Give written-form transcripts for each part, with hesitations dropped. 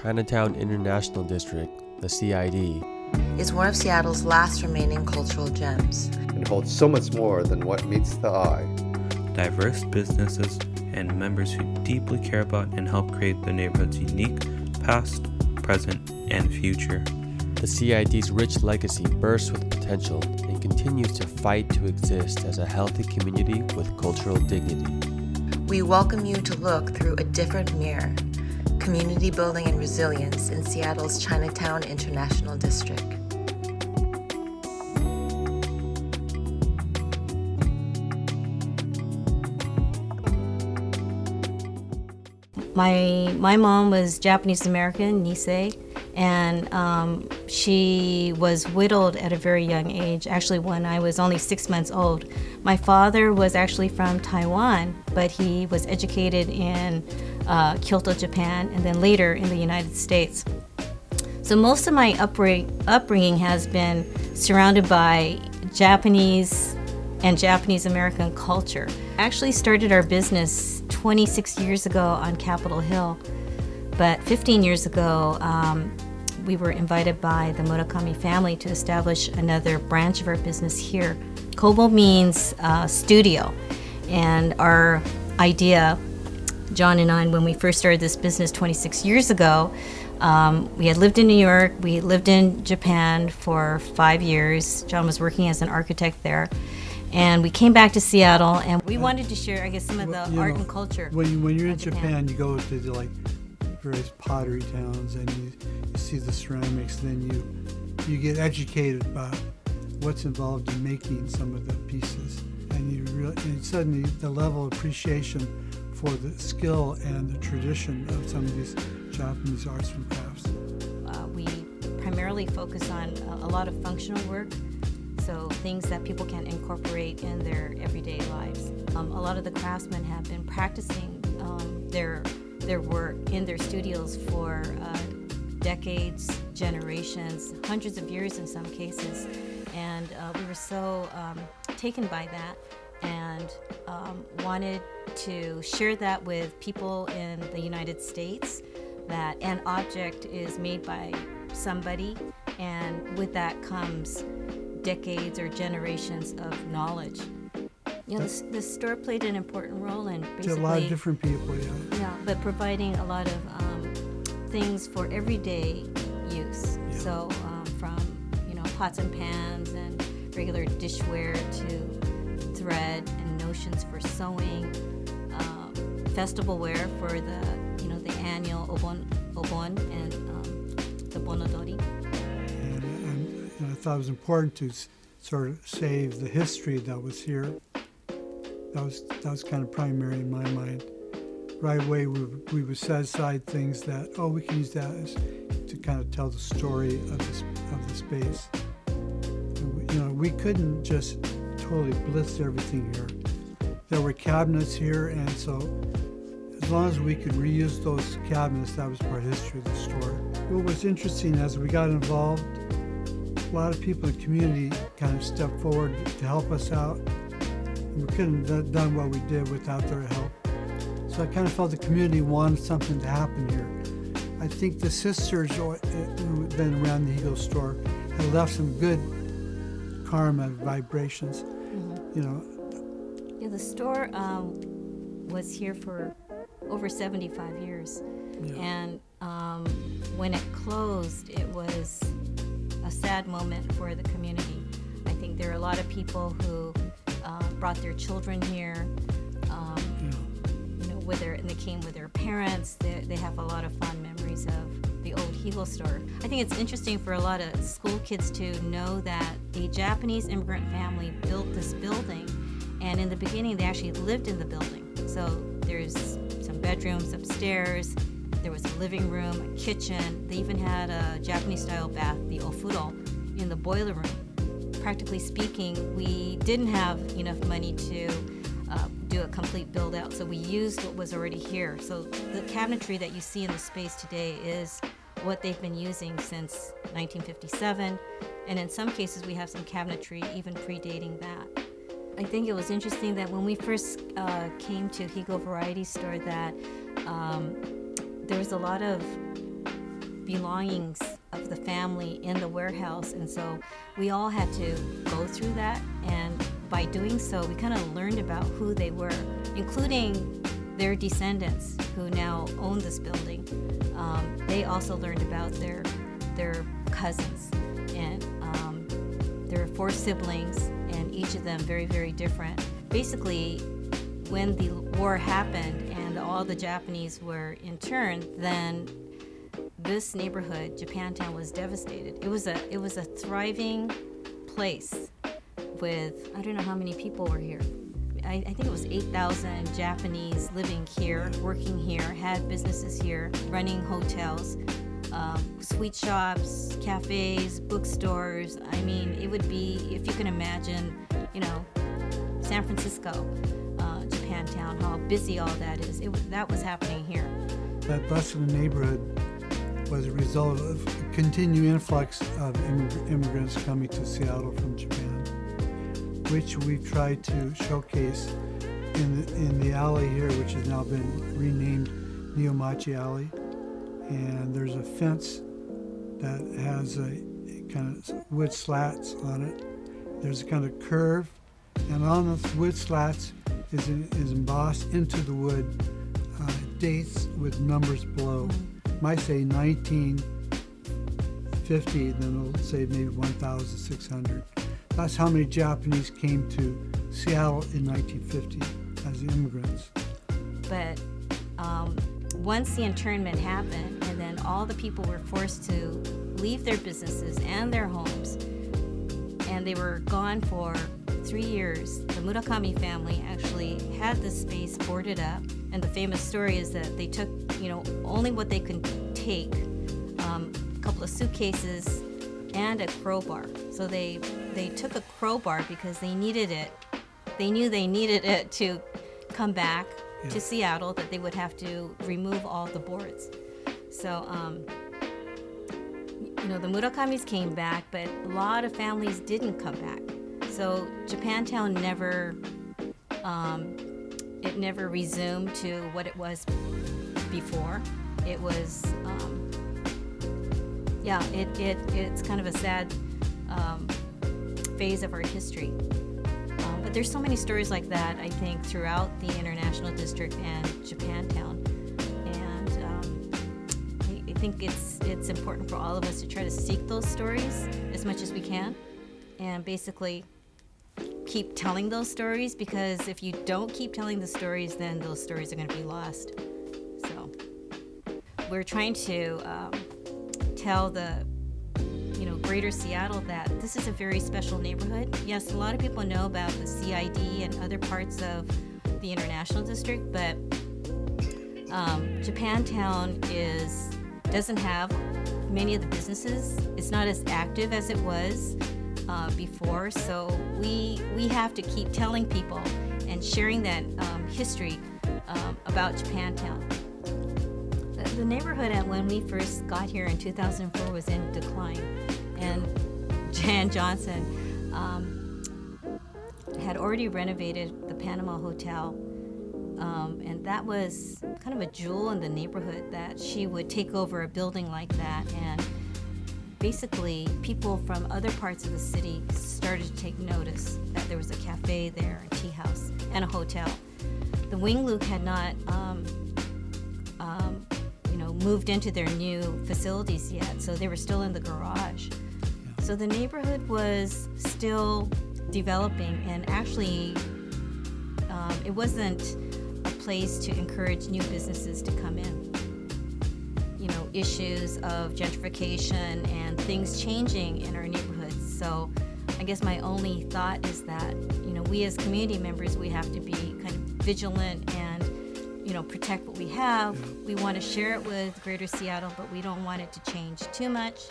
Chinatown-International District, the CID, is one of Seattle's last remaining cultural gems. And holds so much more than what meets the eye. Diverse businesses and members who deeply care about and help create the neighborhood's unique past, present, and future. The CID's rich legacy bursts with potential and continues to fight to exist as a healthy community with cultural dignity. We welcome you to look through a different mirror: community building and resilience in Seattle's Chinatown-International District. My mom was Japanese American, Nisei, and she was widowed at a very young age, actually when I was only 6 months old. My father was actually from Taiwan, but he was educated in Kyoto, Japan, and then later in the United States. So most of my upbringing has been surrounded by Japanese and Japanese American culture. I actually started our business 26 years ago on Capitol Hill, but 15 years ago we were invited by the Murakami family to establish another branch of our business here. Kobo means studio, and our idea, John and I, when we first started this business 26 years ago, we had lived in New York, we lived in Japan for 5 years. John was working as an architect there. And we came back to Seattle, and we wanted to share, I guess, some of the art and culture. When you're in Japan, you go to like various pottery towns, and you see the ceramics. Then you get educated about what's involved in making some of the pieces, and suddenly the level of appreciation for the skill and the tradition of some of these Japanese arts and crafts. We primarily focus on a lot of functional work. So things that people can incorporate in their everyday lives. A lot of the craftsmen have been practicing their work in their studios for decades, generations, hundreds of years in some cases. And we were so taken by that and wanted to share that with people in the United States, that an object is made by somebody, and with that comes decades or generations of knowledge. You know, the store played an important role in basically to a lot of different people, yeah, but providing a lot of things for everyday use. Yeah. So from pots and pans and regular dishware to thread and notions for sewing, festival wear for the annual obon and the bonodori. I thought it was important to sort of save the history that was here. That was kind of primary in my mind. Right away, we would set aside things that, we can use that to kind of tell the story of the space. And we couldn't just totally blitz everything here. There were cabinets here, and so as long as we could reuse those cabinets, that was part of the history of the store. What was interesting as we got involved, a lot of people in the community kind of stepped forward to help us out. We couldn't have done what we did without their help. So I kind of felt the community wanted something to happen here. I think the sisters who had been around the Eagle store had left some good karma vibrations. Mm-hmm. Yeah, the store was here for over 75 years. Yeah. And when it closed, it was a sad moment for the community. I think there are a lot of people who brought their children here, and they came with their parents. They have a lot of fond memories of the old Hilo store. I think it's interesting for a lot of school kids to know that a Japanese immigrant family built this building, and in the beginning they actually lived in the building. So there's some bedrooms upstairs, there was a living room, a kitchen. They even had a Japanese-style bath, the ofuro, in the boiler room. Practically speaking, we didn't have enough money to do a complete build-out, so we used what was already here. So the cabinetry that you see in the space today is what they've been using since 1957, and in some cases we have some cabinetry even predating that. I think it was interesting that when we first came to Higo Variety Store that there was a lot of belongings of the family in the warehouse. And so we all had to go through that. And by doing so, we kind of learned about who they were, including their descendants who now own this building. They also learned about their cousins. And there are 4 siblings, and each of them very, very different. Basically, when the war happened and all the Japanese were interned, then this neighborhood, Japantown, was devastated. It was a thriving place with, I don't know how many people were here. I think it was 8,000 Japanese living here, working here, had businesses here, running hotels, sweet shops, cafes, bookstores. I mean, it would be, if you can imagine, San Francisco, Japantown, how busy all that is. That was happening here. That bustling neighborhood was a result of a continued influx of immigrants coming to Seattle from Japan, which we've tried to showcase in the alley here, which has now been renamed Neomachi Alley. And there's a fence that has a kind of wood slats on it. There's a kind of curve, and on those wood slats is embossed into the wood dates with numbers below. Might say 1950, then it'll say maybe 1,600. That's how many Japanese came to Seattle in 1950 as immigrants. But once the internment happened, and then all the people were forced to leave their businesses and their homes, and they were gone for 3 years, the Murakami family actually had this space boarded up. And the famous story is that they took, only what they could take, a couple of suitcases and a crowbar. So they took a crowbar because they needed it. They knew they needed it to come back to Seattle, that they would have to remove all the boards. So, the Murakamis came back, but a lot of families didn't come back. So Japantown never resumed to what it was before. It was, it's kind of a sad phase of our history. But there's so many stories like that, I think, throughout the International District and Japantown. And I think it's important for all of us to try to seek those stories as much as we can, and basically keep telling those stories, because if you don't keep telling the stories, then those stories are going to be lost. So we're trying to tell the greater Seattle that this is a very special neighborhood. Yes, a lot of people know about the CID and other parts of the International District, but Japantown doesn't have many of the businesses. It's not as active as it was before, so we have to keep telling people and sharing that history about Japantown. The neighborhood when we first got here in 2004 was in decline, and Jan Johnson had already renovated the Panama Hotel, and that was kind of a jewel in the neighborhood, that she would take over a building like that, and basically people from other parts of the city started to take notice that there was a cafe there, a tea house, and a hotel. The Wing Luke had not moved into their new facilities yet, so they were still in the garage. So the neighborhood was still developing, and actually it wasn't a place to encourage new businesses to come in. Issues of gentrification and things changing in our neighborhoods. So I guess my only thought is that, we as community members, we have to be kind of vigilant and, protect what we have. We want to share it with Greater Seattle, but we don't want it to change too much.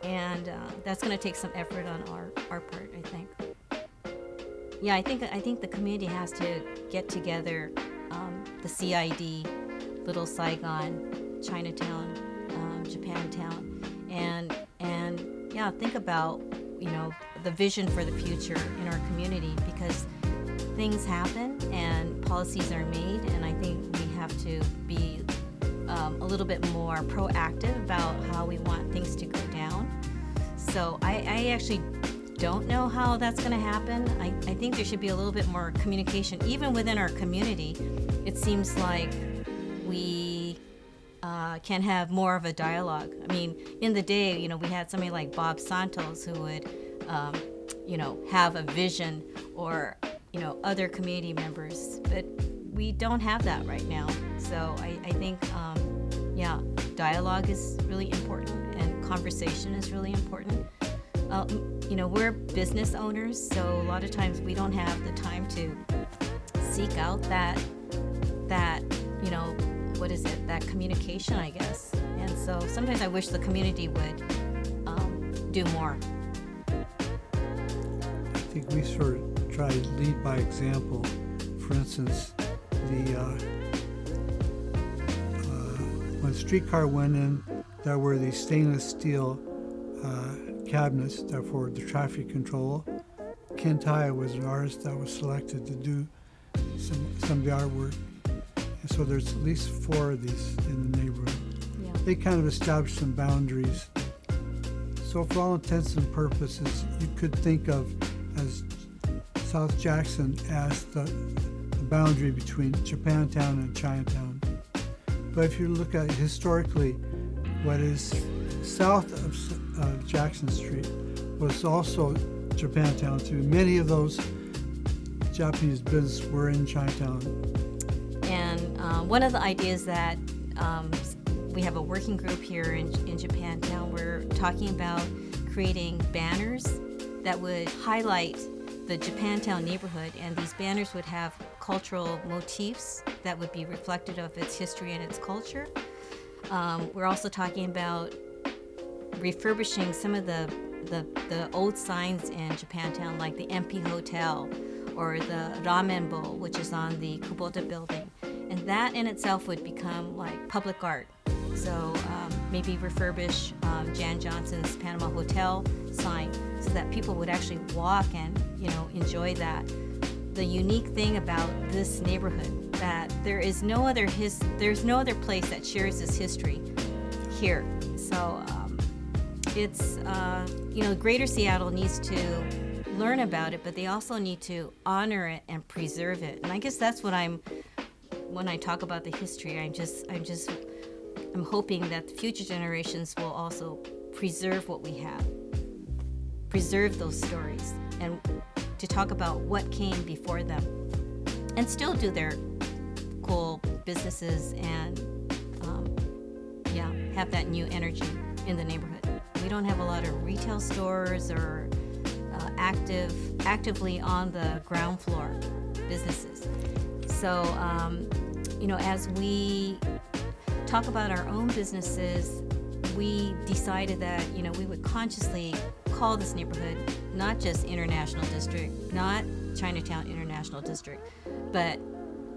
And that's going to take some effort on our part, I think. Yeah, I think the community has to get together, the CID, Little Saigon, Chinatown, Japantown, and think about the vision for the future in our community, because things happen and policies are made, and I think we have to be a little bit more proactive about how we want things to go down. So I actually don't know how that's going to happen. I think there should be a little bit more communication, even within our community. It seems like we can have more of a dialogue. I mean, in the day, we had somebody like Bob Santos who would, have a vision, or, other community members, but we don't have that right now. So I think, dialogue is really important, and conversation is really important. We're business owners, so a lot of times we don't have the time to seek out that that communication, I guess. And so sometimes I wish the community would do more. I think we sort of try to lead by example. For instance, when streetcar went in, there were these stainless steel cabinets that for the traffic control. Ken Tai was an artist that was selected to do some of the artwork. And so there's at least 4 of these in the neighborhood. Yeah. They kind of established some boundaries. So for all intents and purposes, you could think of as South Jackson as the boundary between Japantown and Chinatown. But if you look at it historically, what is south of Jackson Street was also Japantown too. Many of those Japanese businesses were in Chinatown. And one of the ideas that we have a working group here in Japantown, we're talking about creating banners that would highlight the Japantown neighborhood, and these banners would have cultural motifs that would be reflective of its history and its culture. We're also talking about refurbishing some of the old signs in Japantown, like the MP Hotel or the Ramen Bowl, which is on the Kubota building. And that in itself would become like public art. So maybe refurbish Jan Johnson's Panama Hotel sign so that people would actually walk and enjoy that. The unique thing about this neighborhood that there's no other place that shares this history here. So it's Greater Seattle needs to learn about it, but they also need to honor it and preserve it. And I guess that's what when I talk about the history, I'm hoping that the future generations will also preserve what we have, preserve those stories, and to talk about what came before them, and still do their cool businesses and have that new energy in the neighborhood. We don't have a lot of retail stores or actively on the ground floor businesses. So, as we talk about our own businesses, we decided that, we would consciously call this neighborhood not just International District, not Chinatown International District, but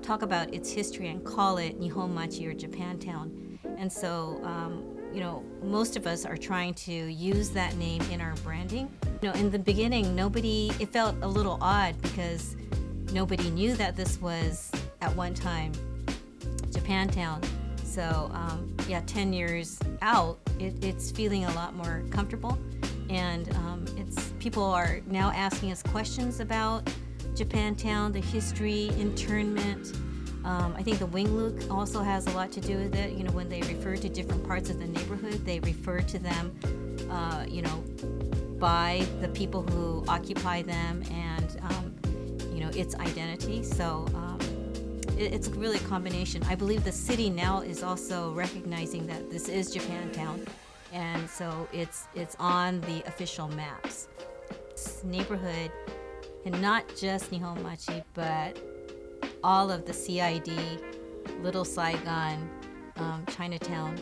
talk about its history and call it Nihon Machi or Japantown. And so, most of us are trying to use that name in our branding. In the beginning, it felt a little odd because nobody knew that this was at one time Japantown. So 10 years out, it's feeling a lot more comfortable, and people are now asking us questions about Japantown, the history, internment. I think the wing look also has a lot to do with it. When they refer to different parts of the neighborhood, they refer to them, by the people who occupy them and, its identity. So it's really a combination. I believe the city now is also recognizing that this is Japantown, and so it's on the official maps. This neighborhood, and not just Nihon Machi, but all of the CID, Little Saigon, Chinatown,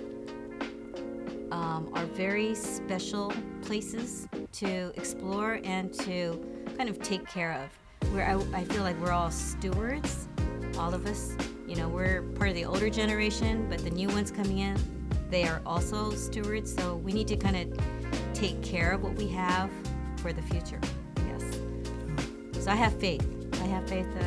are very special places to explore and to kind of take care of. Where I feel like we're all stewards, all of us. We're part of the older generation, but the new ones coming in, they are also stewards. So we need to kind of take care of what we have for the future. Yes. So I have faith. I have faith that